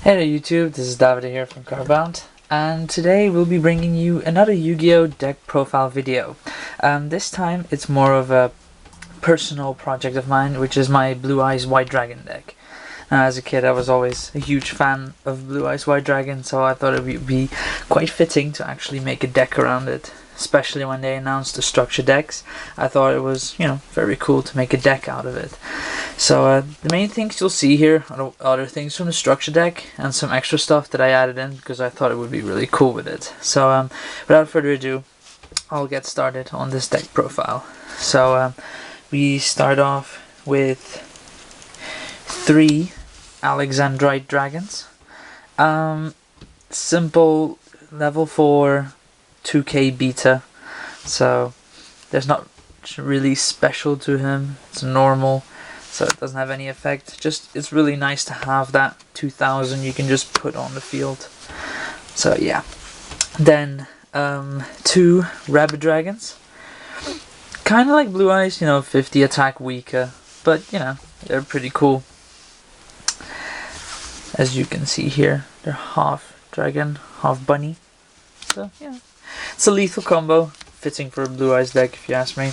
Hey there YouTube, this is David here from Carbound, and today we'll be bringing you another Yu-Gi-Oh! Deck profile video. This time it's more of a personal project of mine, which is my Blue Eyes White Dragon deck. Now, as a kid I was always a huge fan of Blue Eyes White Dragon, so I thought it would be quite fitting to actually make a deck around it. Especially when they announced the structure decks, I thought it was, very cool to make a deck out of it. So the main things you'll see here are other things from the structure deck and some extra stuff that I added in because I thought it would be really cool with it. So without further ado, I'll get started on this deck profile. So we start off with 3 Alexandrite dragons. Simple level 4 2k beta, so there's not really special to him. It's normal, so it doesn't have any effect. Just it's really nice to have that 2000 you can just put on the field. So yeah. Then 2 rabbit dragons, kind of like Blue Eyes, 50 attack weaker, but they're pretty cool. As you can see here, they're half dragon, half bunny, so yeah. It's a lethal combo, fitting for a Blue Eyes deck if you ask me.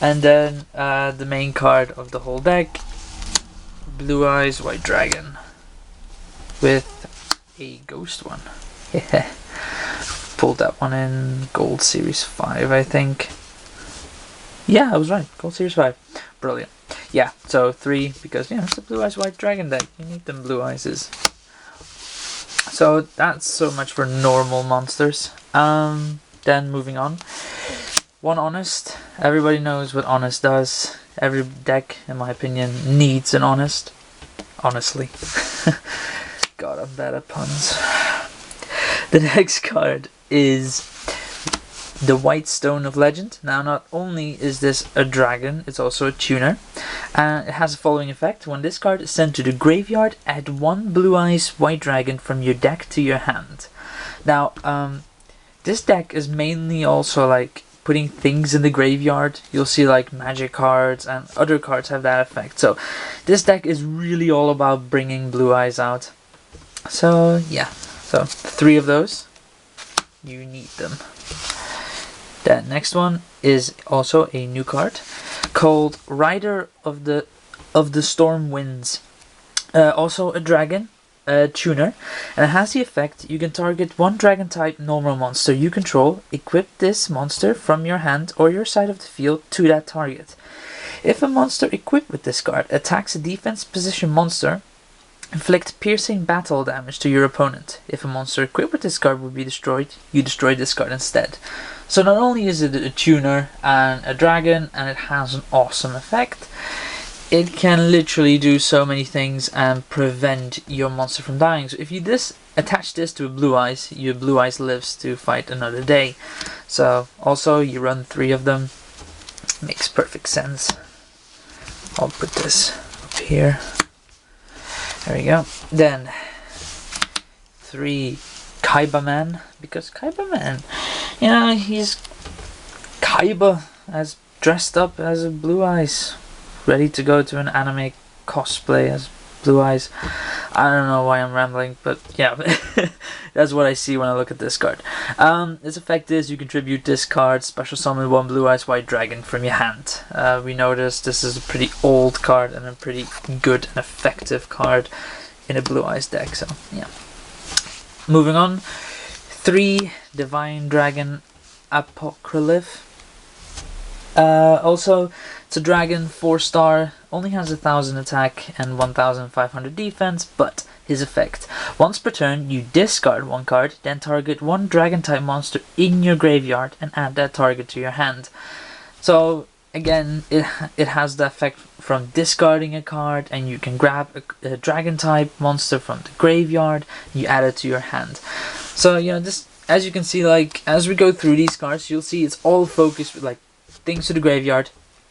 And then the main card of the whole deck, Blue Eyes White Dragon, with a ghost one. Pulled that one in Gold Series 5, I think. Yeah, I was right, Gold Series 5. Brilliant. Yeah, so 3, because it's a Blue Eyes White Dragon deck. You need them Blue Eyes. So that's so much for normal monsters. Then moving on. 1 Honest. Everybody knows what Honest does. Every deck, in my opinion, needs an Honest. Honestly. God, I'm bad at puns. The next card is the White Stone of Legend. Now, not only is this a dragon, it's also a tuner. It has the following effect. When this card is sent to the graveyard, add 1 Blue Eyes White Dragon from your deck to your hand. Now, this deck is mainly also like putting things in the graveyard. You'll see like magic cards and other cards have that effect. So this deck is really all about bringing Blue Eyes out. So yeah, so 3 of those. You need them. The next one is also a new card called Rider of the Storm Winds. Also a dragon, a tuner, and it has the effect: you can target 1 dragon type normal monster you control, equip this monster from your hand or your side of the field to that target. If a monster equipped with this card attacks a defense position monster, inflict piercing battle damage to your opponent. If a monster equipped with this card would be destroyed, you destroy this card instead. So not only is it a tuner and a dragon, and it has an awesome effect, it can literally do so many things and prevent your monster from dying. So if you attach this to a Blue Eyes, your Blue Eyes lives to fight another day. So also you run 3 of them. Makes perfect sense. I'll put this up here. There we go. Then 3 Kaiba Man, because Kaiba Man, he's Kaiba as dressed up as a Blue Eyes, ready to go to an anime cosplay as Blue Eyes. I don't know why I'm rambling, but yeah, that's what I see when I look at this card. Its effect is you contribute this card, special summon 1 Blue Eyes White Dragon from your hand. We noticed this is a pretty old card and a pretty good and effective card in a Blue Eyes deck, so yeah. Moving on, 3 Divine Dragon Apocryph. Also, it's a dragon, 4-star, only has 1000 attack and 1500 defense, but his effect: once per turn, you discard 1 card, then target 1 dragon type monster in your graveyard and add that target to your hand. So again, it has the effect from discarding a card, and you can grab a dragon type monster from the graveyard, you add it to your hand. So this, as you can see, like as we go through these cards, you'll see it's all focused with like things to the graveyard,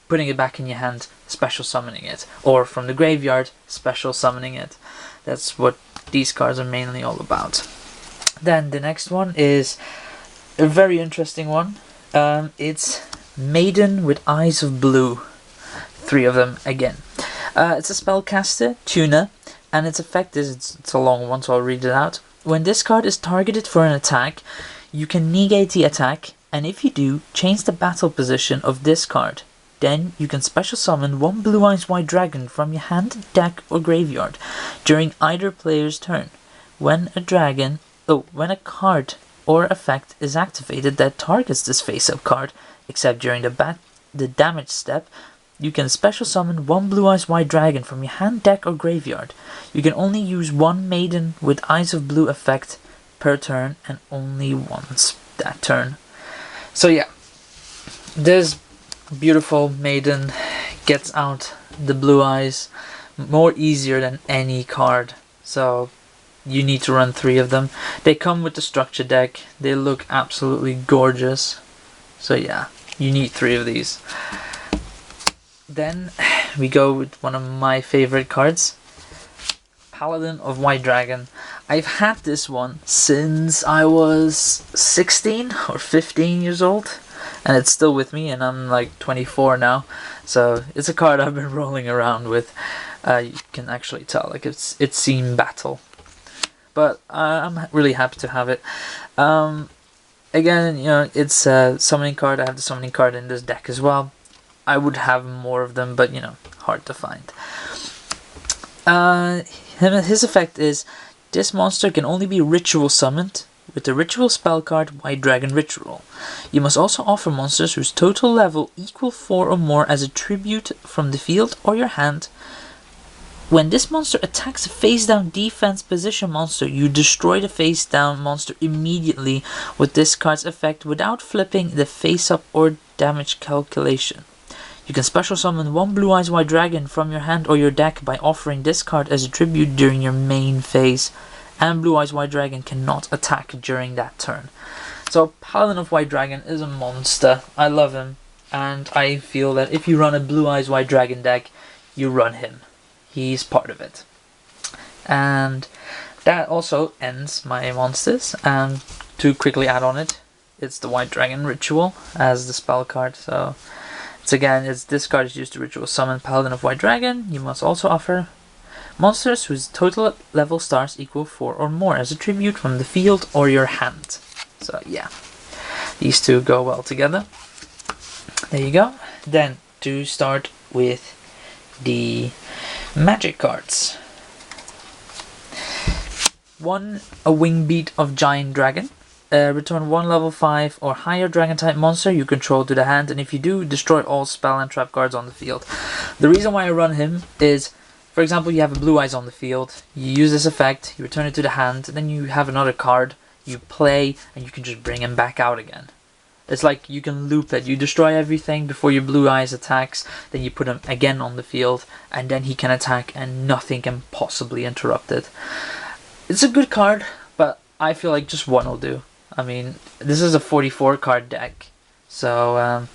putting it back in your hand, special summoning it, or from the graveyard, special summoning it. That's what these cards are mainly all about. Then the next one is a very interesting one. It's Maiden with Eyes of Blue. 3 of them again. It's a spellcaster, tuner, and its effect is, it's a long one, so I'll read it out. When this card is targeted for an attack, you can negate the attack, and if you do, change the battle position of this card. Then you can special summon one Blue Eyes White Dragon from your hand, deck, or graveyard during either player's turn. When a card or effect is activated that targets this face-up card, except during the damage step, you can special summon one Blue Eyes White Dragon from your hand, deck, or graveyard. You can only use one Maiden with Eyes of Blue effect per turn, and only once that turn. So yeah, this beautiful Maiden gets out the blue eyes more easier than any card. So you need to run 3 of them. They come with the structure deck. They look absolutely gorgeous. So yeah, you need 3 of these. Then we go with one of my favorite cards, Paladin of White Dragon. I've had this one since I was 16 or 15 years old, and it's still with me, and I'm like 24 now, so it's a card I've been rolling around with. You can actually tell, like, it's seen battle, but I'm really happy to have it. Again, you know, it's a summoning card. I have the summoning card in this deck as well. I would have more of them, but you know, hard to find. His effect is, this monster can only be ritual summoned with the ritual spell card White Dragon Ritual. You must also offer monsters whose total level equal 4 or more as a tribute from the field or your hand. When this monster attacks a face-down defense position monster, you destroy the face-down monster immediately with this card's effect without flipping the face-up or damage calculation. You can special summon one Blue Eyes White Dragon from your hand or your deck by offering this card as a tribute during your main phase, and Blue Eyes White Dragon cannot attack during that turn. So Paladin of White Dragon is a monster. I love him, and I feel that if you run a Blue Eyes White Dragon deck, you run him. He's part of it. And that also ends my monsters, and to quickly add on it, it's the White Dragon Ritual as the spell card. So it's this card is used to ritual summon Paladin of White Dragon. You must also offer monsters whose total level stars equal 4 or more as a tribute from the field or your hand. So yeah, these two go well together. There you go. Then to start with the magic cards. 1. A Wingbeat of Giant Dragon. Return 1 level 5 or higher dragon type monster you control to the hand, and if you do, destroy all spell and trap cards on the field. The reason why I run him is, for example, you have a Blue Eyes on the field, you use this effect, you return it to the hand, then you have another card, you play, and you can just bring him back out again. It's like you can loop it. You destroy everything before your Blue Eyes attacks, then you put him again on the field, and then he can attack and nothing can possibly interrupt it. It's a good card, but I feel like just one will do. I mean, this is a 44 card deck, so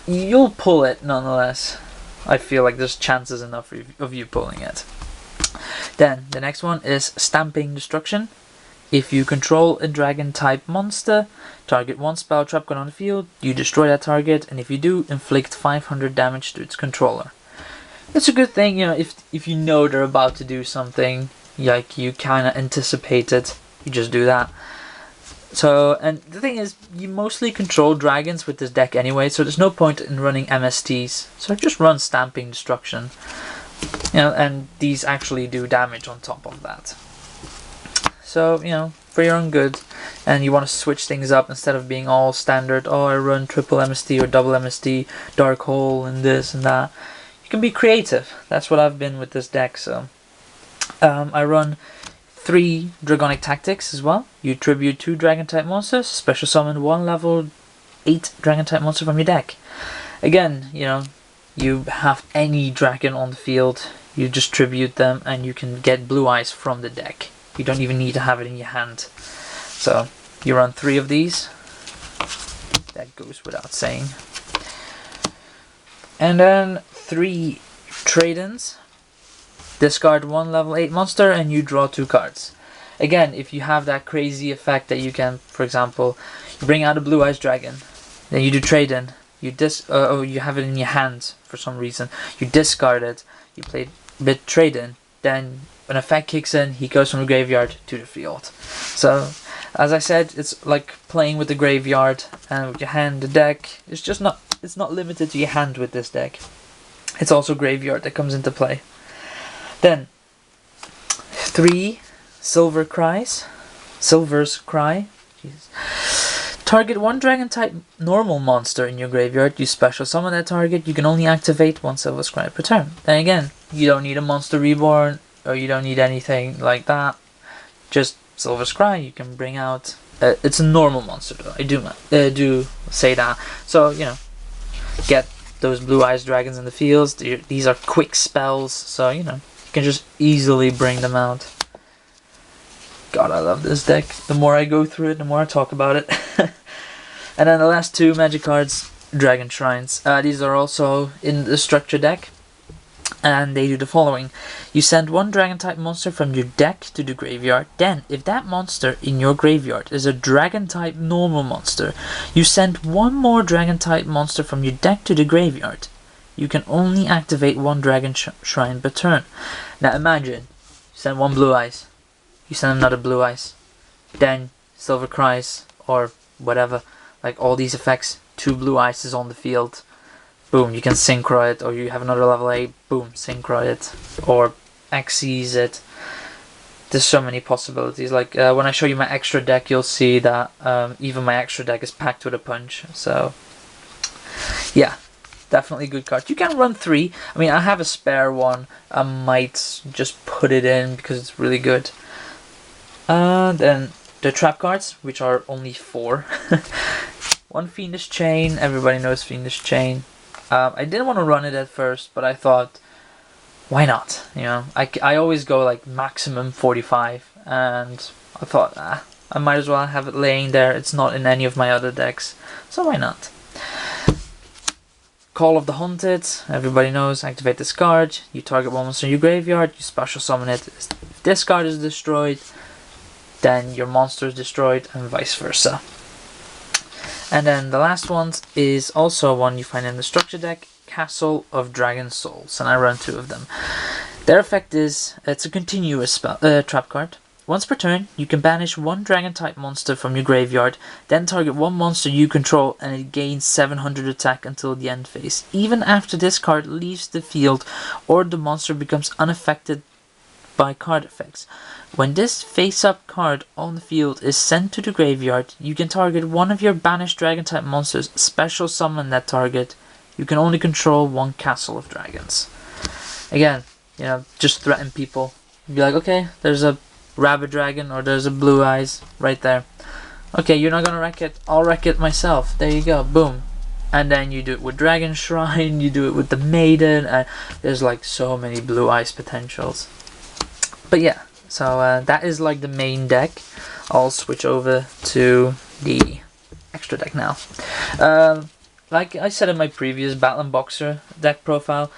you'll pull it nonetheless. I feel like there's chances enough of you pulling it. Then the next one is Stamping Destruction. If you control a dragon type monster, target 1 spell trap card on the field, you destroy that target, and if you do, inflict 500 damage to its controller. It's a good thing, you know, if you know they're about to do something, like you kind of anticipate it, you just do that. So, and the thing is, you mostly control dragons with this deck anyway, so there's no point in running MSTs. So just run Stamping Destruction. You know, and these actually do damage on top of that. So, you know, for your own good, and you want to switch things up instead of being all standard, oh, I run triple MST or double MST, Dark Hole, and this and that. You can be creative. That's what I've been with this deck, so. I run 3 Dragonic Tactics as well. You tribute 2 Dragon type monsters, special summon 1 level 8 Dragon type monster from your deck. Again, you know, you have any dragon on the field, you just tribute them and you can get Blue Eyes from the deck. You don't even need to have it in your hand. So, you run 3 of these. That goes without saying. And then 3 Trade-ins. Discard 1 level 8 monster and you draw 2 cards. Again, if you have that crazy effect that you can, for example, you bring out a Blue Eyes Dragon, then you do trade-in, you have it in your hand for some reason, you discard it, you play bit trade-in, then when effect kicks in, he goes from the graveyard to the field. So, as I said, it's like playing with the graveyard and with your hand. The deck is just not, it's not limited to your hand with this deck. It's also graveyard that comes into play. Then, 3 Silver's Cry. Jesus. Target 1 dragon type normal monster in your graveyard. You special summon that target. You can only activate 1 Silver's Cry per turn. Then again, you don't need a monster reborn, or you don't need anything like that. Just Silver's Cry. You can bring out. It's a normal monster though. I do say that. So you know, get those blue eyes dragons in the fields. These are quick spells, so you know you can just easily bring them out. God, I love this deck. The more I go through it, the more I talk about it. And then the last 2 magic cards, Dragon Shrines. These are also in the structure deck. And they do the following. You send 1 dragon type monster from your deck to the graveyard. Then, if that monster in your graveyard is a dragon type normal monster, you send 1 more dragon type monster from your deck to the graveyard. You can only activate 1 dragon shrine per turn. Now imagine, you send 1 blue eyes. You send another blue eyes. Then Silver Cries or whatever. Like all these effects. 2 blue eyes is on the field. Boom, you can synchro it, or you have another level 8, boom, synchro it, or Xyz it. There's so many possibilities. Like when I show you my extra deck, you'll see that even my extra deck is packed with a punch. So yeah, definitely good card. You can run 3. I mean, I have a spare one. I might just put it in because it's really good. Then the trap cards, which are only 4. 1 Fiendish Chain. Everybody knows Fiendish Chain. I didn't want to run it at first, but I thought, why not? You know, I always go like maximum 45, and I thought, I might as well have it laying there. It's not in any of my other decks, so why not? Call of the Haunted. Everybody knows. Activate this card. You target 1 monster in your graveyard. You special summon it. If this card is destroyed, then your monster is destroyed, and vice versa. And then the last one is also one you find in the structure deck, Castle of Dragon Souls, and I run 2 of them. Their effect is, it's a continuous spell, trap card. Once per turn, you can banish 1 dragon type monster from your graveyard, then target 1 monster you control and it gains 700 attack until the end phase. Even after this card leaves the field or the monster becomes unaffected by card effects. When this face-up card on the field is sent to the graveyard, you can target 1 of your banished dragon-type monsters, special summon that target. You can only control 1 Castle of Dragons. Again, you know, just threaten people. Be like, okay, there's a rabbit dragon or there's a blue eyes right there. Okay, you're not gonna wreck it, I'll wreck it myself. There you go, boom. And then you do it with Dragon Shrine, you do it with the Maiden, and there's like so many blue eyes potentials. But yeah. So that is like the main deck. I'll switch over to the extra deck now. Like I said in my previous Battle and Boxer deck profile,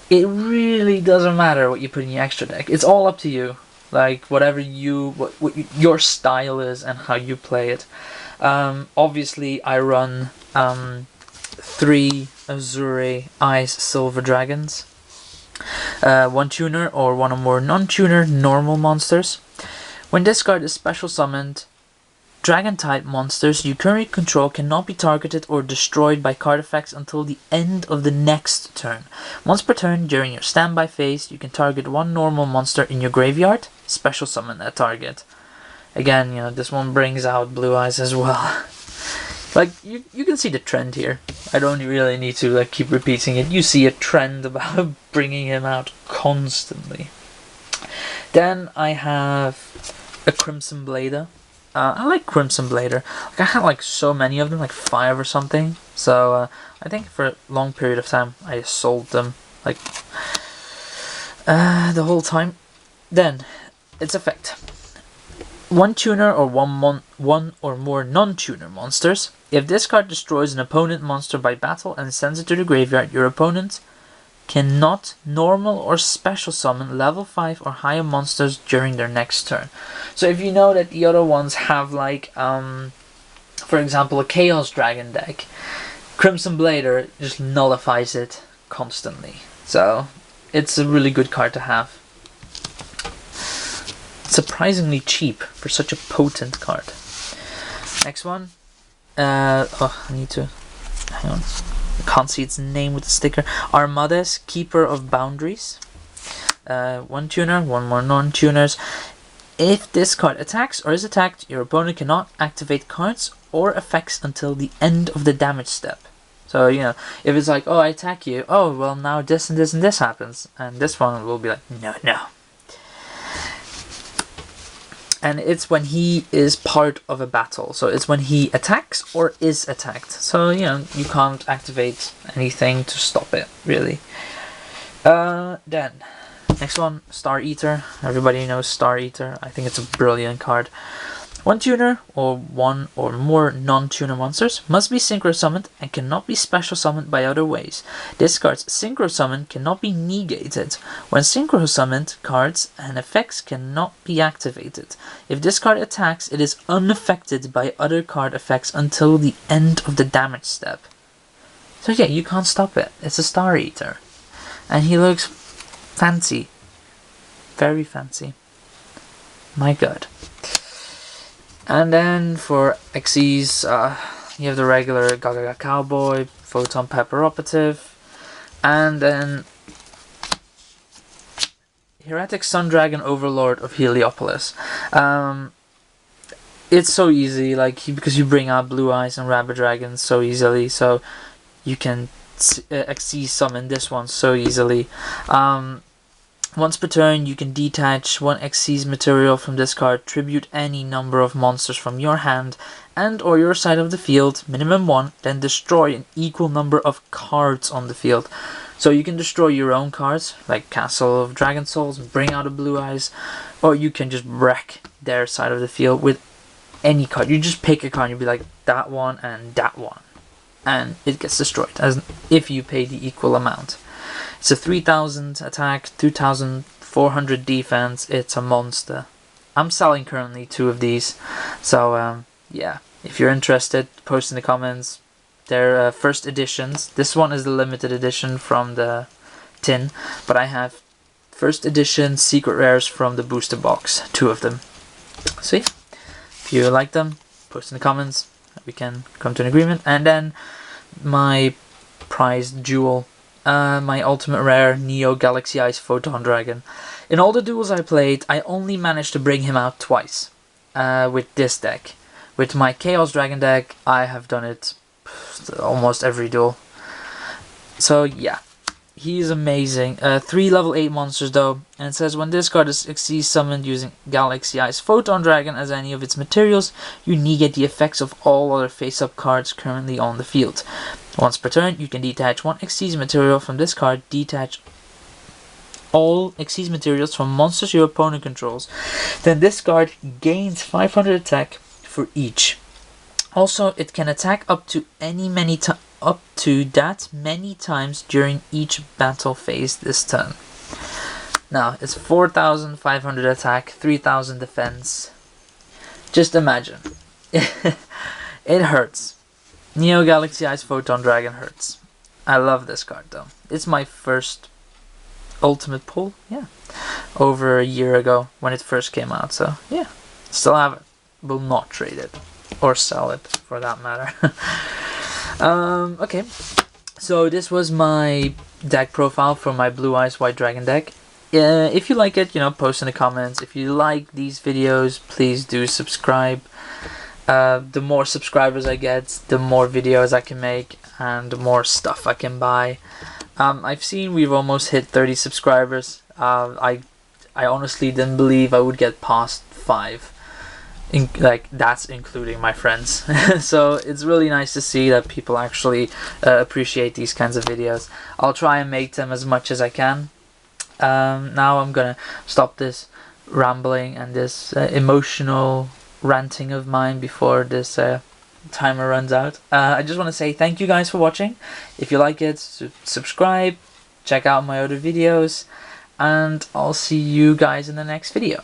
it really doesn't matter what you put in your extra deck. It's all up to you. Like whatever what your style is and how you play it. Obviously I run 3 Azure Ice Silver Dragons. 1 tuner or 1 or more non-tuner normal monsters. When this card is special summoned, dragon type monsters you currently control cannot be targeted or destroyed by card effects until the end of the next turn. Once per turn during your standby phase, you can target 1 normal monster in your graveyard, special summon that target. Again, you know, this one brings out blue eyes as well. Like, you can see the trend here. I don't really need to like keep repeating it. You see a trend about bringing him out constantly. Then I have a Crimson Blader. I like Crimson Blader. Like, I had like so many of them, like 5 or something. So I think for a long period of time I sold them like the whole time. Then its effect. 1 tuner or 1 or more non-tuner monsters. If this card destroys an opponent monster by battle and sends it to the graveyard, your opponent cannot normal or special summon level 5 or higher monsters during their next turn. So if you know that the other ones have like, for example, a Chaos Dragon deck, Crimson Blader just nullifies it constantly. So it's a really good card to have. Surprisingly cheap for such a potent card. Next one. Oh, I need to... Hang on. I can't see its name with the sticker. Armades, Keeper of Boundaries. 1 tuner, 1 more non-tuners. If this card attacks or is attacked, your opponent cannot activate cards or effects until the end of the damage step. So, you know, if it's like, oh, I attack you, oh, well, now this and this and this happens. And this one will be like, no, no. And it's when he is part of a battle. So it's when he attacks or is attacked. So, you know, you can't activate anything to stop it, really. Then, next one, Star Eater. Everybody knows Star Eater. I think it's a brilliant card. 1 tuner or 1 or more non-tuner monsters must be synchro summoned and cannot be special summoned by other ways. This card's synchro summon cannot be negated. When synchro summoned, cards and effects cannot be activated. If this card attacks, it is unaffected by other card effects until the end of the damage step. So yeah, you can't stop it. It's a Star Eater. And he looks fancy. Very fancy. My god. And then for Xyz, you have the regular Gaga Cowboy, Photon Pepper Operative, and then Heretic Sun Dragon Overlord of Heliopolis. It's so easy, like, because you bring out Blue Eyes and Rabbit Dragons so easily, so you can Xyz summon this one so easily. Once per turn, you can detach 1 Xyz material from this card, tribute any number of monsters from your hand and or your side of the field, minimum 1, then destroy an equal number of cards on the field. So you can destroy your own cards, like Castle of Dragon Souls, bring out a Blue Eyes, or you can just wreck their side of the field with any card. You just pick a card and you'll be like, that one and that one. And it gets destroyed, as if you pay the equal amount. It's a 3000 attack, 2400 defense. It's a monster. I'm selling currently 2 of these. So, yeah. If you're interested, post in the comments. They're first editions. This one is the limited edition from the tin. But I have first edition secret rares from the booster box. 2 of them. So, yeah. If you like them, post in the comments. We can come to an agreement. And then my prized jewel. My ultimate rare Neo Galaxy Ice Photon Dragon. In all the duels I played, I only managed to bring him out twice with this deck. With my Chaos Dragon deck, I have done it almost every duel. So yeah, he's amazing. 3 level 8 monsters though, and it says when this card is Xyz summoned using Galaxy Ice Photon Dragon as any of its materials, you negate the effects of all other face-up cards currently on the field. Once per turn, you can detach 1 Xyz material from this card, detach all Xyz materials from monsters your opponent controls. Then this card gains 500 attack for each. Also, it can attack up to that many times during each battle phase this turn. Now, it's 4500 attack, 3000 defense. Just imagine. It hurts. Neo Galaxy Ice Photon Dragon hurts. I love this card though. It's my first ultimate pull, yeah. Over a year ago when it first came out, so yeah. Still have it. Will not trade it. Or sell it, for that matter. Okay. So this was my deck profile for my Blue Eyes White Dragon deck. If you like it, you know, post in the comments. If you like these videos, please do subscribe. The more subscribers I get, the more videos I can make and the more stuff I can buy. I've seen we've almost hit 30 subscribers. I honestly didn't believe I would get past 5. Like, that's including my friends. So it's really nice to see that people actually appreciate these kinds of videos. I'll try and make them as much as I can. Now I'm gonna stop this rambling and this emotional ranting of mine before this timer runs out. I just want to say thank you guys for watching. If you like it, subscribe, check out my other videos, and I'll see you guys in the next video.